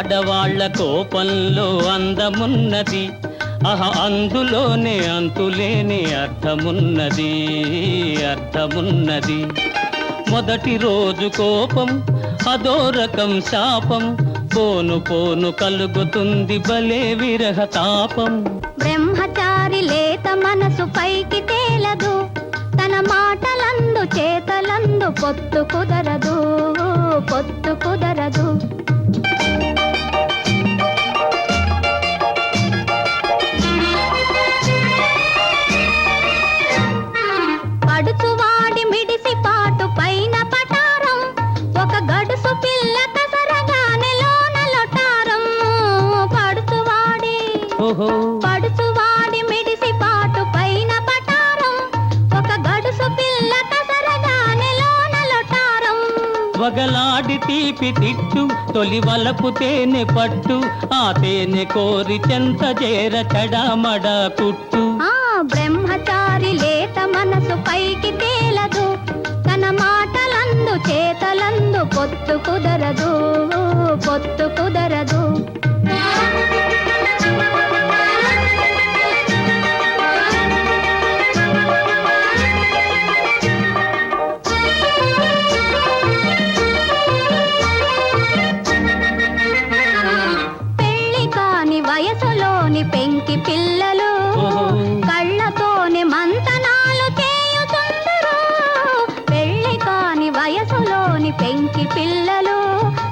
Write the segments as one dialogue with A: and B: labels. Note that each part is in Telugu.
A: ఆడవాళ్ల కోపంలో అందమున్నది, అందులోనే అంతులేని అర్థమున్నది, అర్థమున్నది. మొదటి రోజు కోపం అదో రకం శాపం, పోను పోను కలుగుతుంది భలే విరహ తాపం.
B: బ్రహ్మచారి లేత మనసు పైకి తేలదు, తన మాటలందు చేతలందు పొత్తు కుదరదు, పొత్తు కుదరదు. పడుచువాడి మిడిసి పాటు పైన పటారం, ఒక గడుసు పిల్ల కసరగానే లోన లొటారం. పడుచువాడి మిడిసి పాటు పైన పటారం, ఒక గడుసు పిల్ల కసరగానే లోన లొటారం.
A: వగలాడి తీపి తిట్టు తొలి వలపు తేనె పట్టు, ఆ తేనె కోరి చెంత చేర చెడమడ కుట్టు.
B: బ్రహ్మచారి లేత మనసు పైకి తేలదు, తన మాటలందు చేతలందు పొత్తు కుదరదు, పొత్తు కుదరదు. పెళ్లి కాని వయసులోని పెంకి పిల్లలు కళ్ళతోనే మంతనాలు చేయుచుందరు. పెళ్లి కాని వయసులోని పెంకి పిల్లలు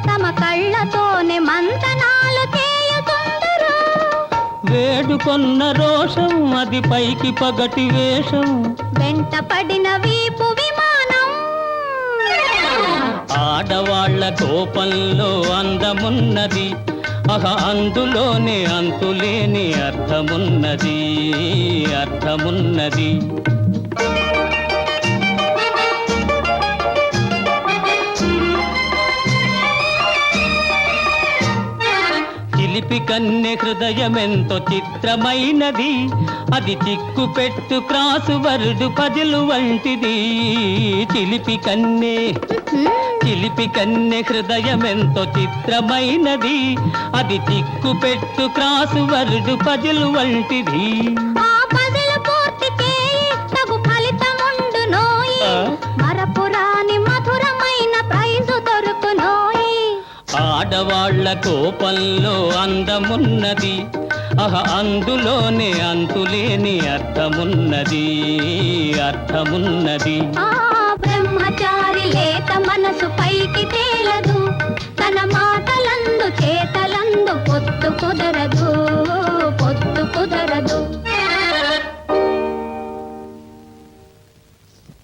B: తమ కళ్ళతోనే మంతనాలు చేయుచుందరు.
A: వేడుకొన్న రోషం అది పైకి పగటి వేషం,
B: వెంట పడిన వీపు విమానం.
A: ఆడవాళ్ల కోపంలో అందమున్నది, అందులోనే అంతులేని అర్థమున్నది, అర్థమున్నది. చిలిపి కన్నె హృదయమెంతో చిత్రమైనది, అది చిక్కు పెట్టు క్రాసు వర్డు పజిలు వంటిది. చిలిపి కన్నె హృదయమెంతో చిత్రమైనది, అది చిక్కు పెట్టు క్రాసు వర్డు పజిలు వంటిది.
B: ఆ పజిలు పూర్తి చేయి తగు ఫలితముండునోయి, మరపురాని మధురమైన ప్రైజు దొరుకునోయి.
A: ఆడవాళ్ల కోపంలో అందమున్నది, అందులోనే అంతులేని అర్థమున్నది, అర్థమున్నది.
B: బ్రహ్మచారి లేత మనసు